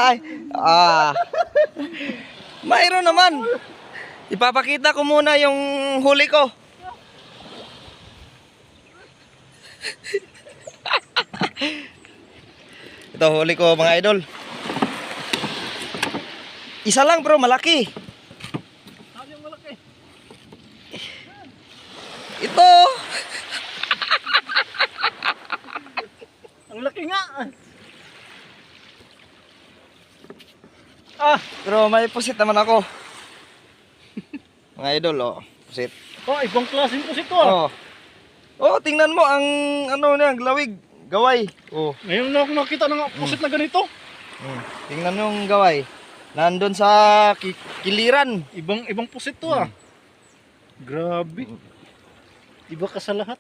Ay, mayroon naman. Ipapakita ko muna yung huli ko. Ito huli ko mga idol. Isa lang bro, malaki. Saan yung malaki? Ito. Ang laki nga. Pero may pusit naman ako. Mga idol, oh. Pusit. Oh, ibang klaseng pusit to Oh. Oh, tingnan mo ang ano niya, glawig, gaway. Oh. Ngayon na ako nakita ng pusit na ganito. Tingnan mo yung gaway. Nandun sa kiliran. Ibang pusit to Grabe. Iba ka sa lahat.